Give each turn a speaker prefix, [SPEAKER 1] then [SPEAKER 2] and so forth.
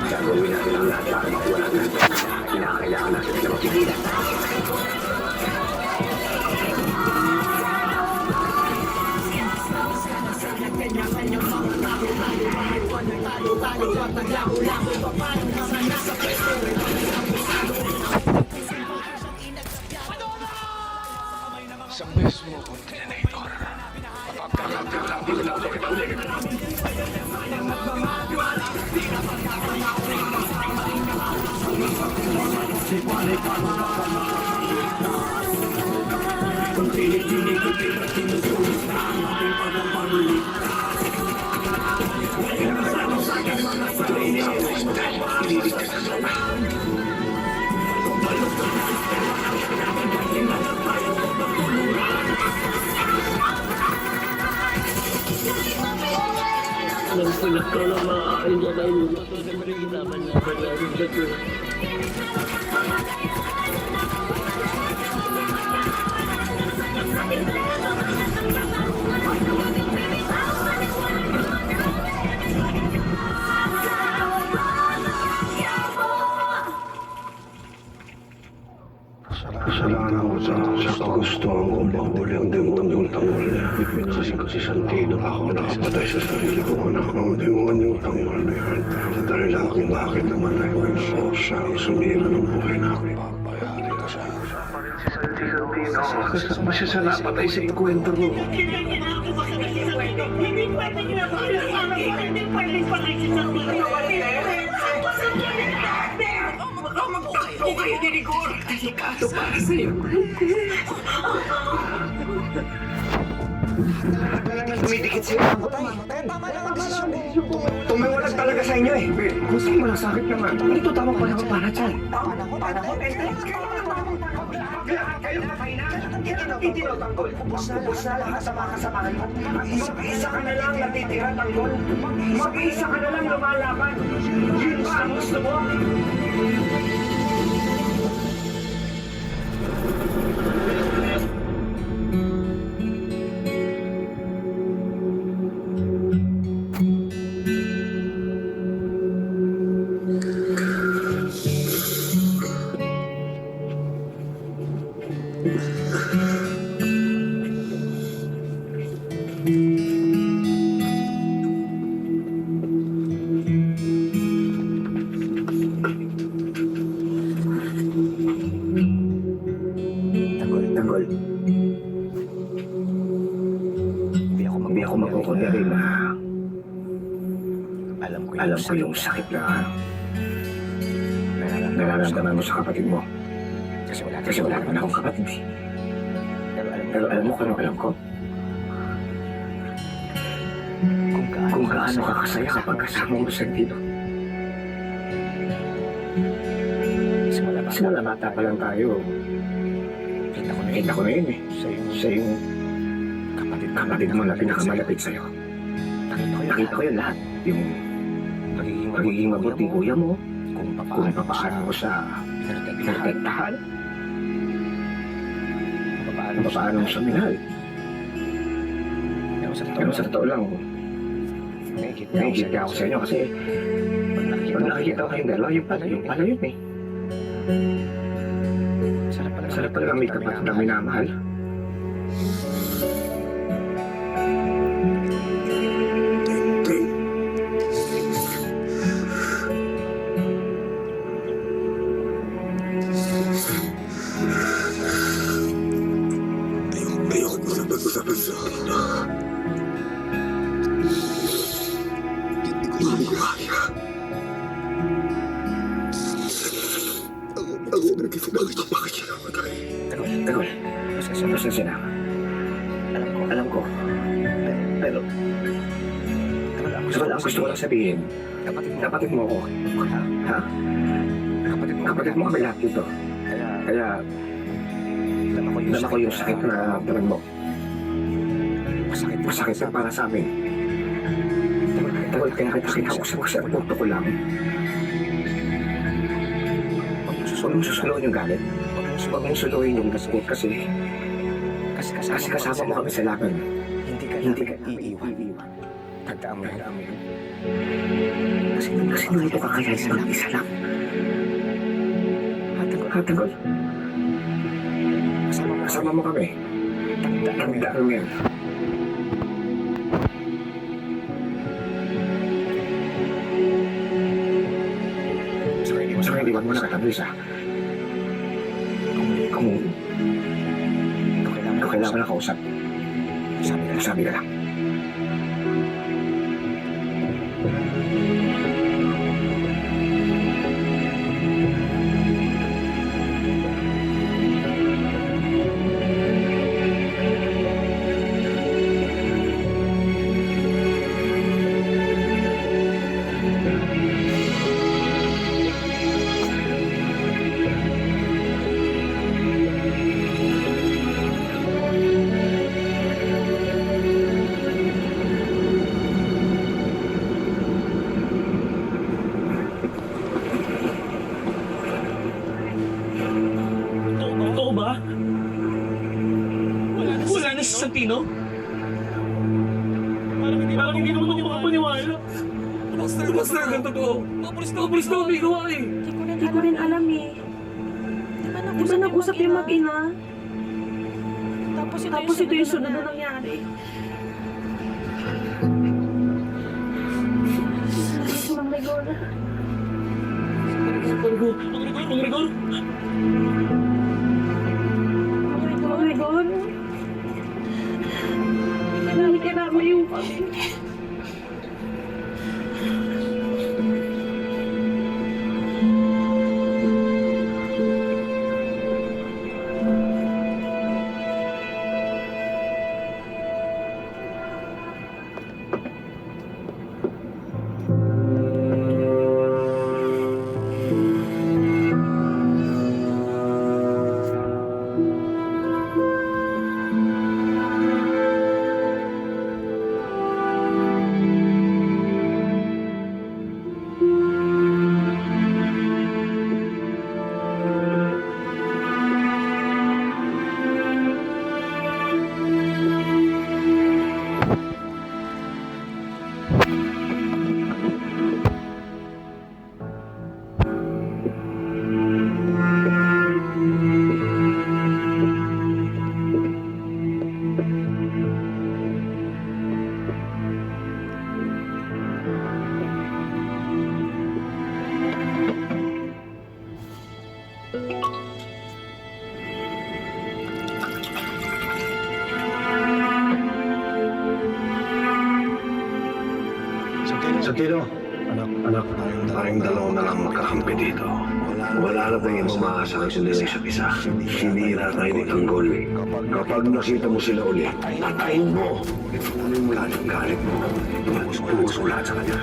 [SPEAKER 1] Gagawin natin ang lahat para makuha natin. Kailangan natin sila mapigilan.
[SPEAKER 2] Sa mismo kontinador.
[SPEAKER 1] Dito na ako kita ulit.
[SPEAKER 3] Alam ko na ito na makakain niya tayo. Siyempre, kinaman niya pa niya rin dito.
[SPEAKER 1] Kasalanan ko sa kagustuhan ko mahuli ang demonyong tangol. Kasi santido ako nakapatay sa sarili ko anak ng demonyong tangol na yan. Sa dahil aking bakit naman ay so siya ang sumira ng buhay namin. Papayari ka siya. Kasama siya sa napatay sa ikwento mo.
[SPEAKER 4] Hindi pwede ginagawa ng anak ko. Hindi pwede patay si Santiago. Baka magtakbo kayo ni Rigor. Delikado para sa'yo.
[SPEAKER 1] Tumidikit siya.
[SPEAKER 5] Tama lang ang desisyon mo.
[SPEAKER 1] Tumiwalag talaga sa inyo eh. Kung sa'yo walang sakit naman. Ito tama pa naman para dyan.
[SPEAKER 5] Panahon.
[SPEAKER 1] Kayo na kayo na. Hindi na tanggol. Ubus na lahat sa mga kasamahan mo. Mag-isa ka na lang natitira tanggol. Mag-isa ka na lang lumalaban. Yun ba ang gusto mo? Tanggol. Hindi ako magkukulirin na alam ko yung sakit na nararamdaman mo sa kapatid mo. Kasi wala naman akong kapatid eh. Pero alam mo kung ano alam ko? Kung gaano ka kasaya kapag kasama mo sa dito. Simula bata pa lang tayo. Kita ko na yun eh. Siya yung kapatid mo na pinakamalapit sa'yo. Nakita ko yun lahat. Yung magiging mabuting kuya mo. Kung papaano mo siya pinartektahan. Kung papaano mo siya minahal. Pero sa totoo lang, nakikita ako sa inyo kasi pag nakikita ko kayong dalawa, yung pala yun eh. Sarap pala may kapatid na minamahal. Ayoko na pag-usapan sa akin. Hindi ko kaya. Ako nag-ifinag ito. Bakit siya namatay? Tagol. Pasensya na. Alam ko. Pero gusto ko lang sabihin. Kapatid mo ako. Ha? Kapatid mo kami lahat dito. Kaya alam ko yung sakit na naramdaman mo. Masakit na para sa amin. Tagol kaya kita kinausap kasi ang punto ko lang. Huwag mong susunod yung galit. Huwag mong suluhin yung gaskot kasi kasama mo kami sa laban. Hindi ka iiwan. Tandaan mo yan. Kasi nandito ka kaya sa isa lang. Hatagot. Kasama mo kami. Tandaan mo yan. Saka hindi mo na katabi siya. Kung kailangan na kausap, sabi ka lang.
[SPEAKER 3] Totoo ba? Wala na si Santino? Parang hindi naman ako makapaniwala. Mas talagang totoo. Mapulis na umigawa eh.
[SPEAKER 6] Hindi ko rin alam eh. Di ba nag-usap yung mag-ina? Tapos ito yung sunod na nangyari. Si Mang Rigor.
[SPEAKER 3] Mang Rigor?
[SPEAKER 6] Mang Rigor? Kailangan yung kami.
[SPEAKER 1] Santino, anak, tayong dalawa na lang magkakampi dito. Wala na tayong umaasa sa isa't isa. Sinira tayo ni Tanggol. Kapag nakita mo sila ulit, patayin mo. Galit mo. Tubos ko lahat sa kanya.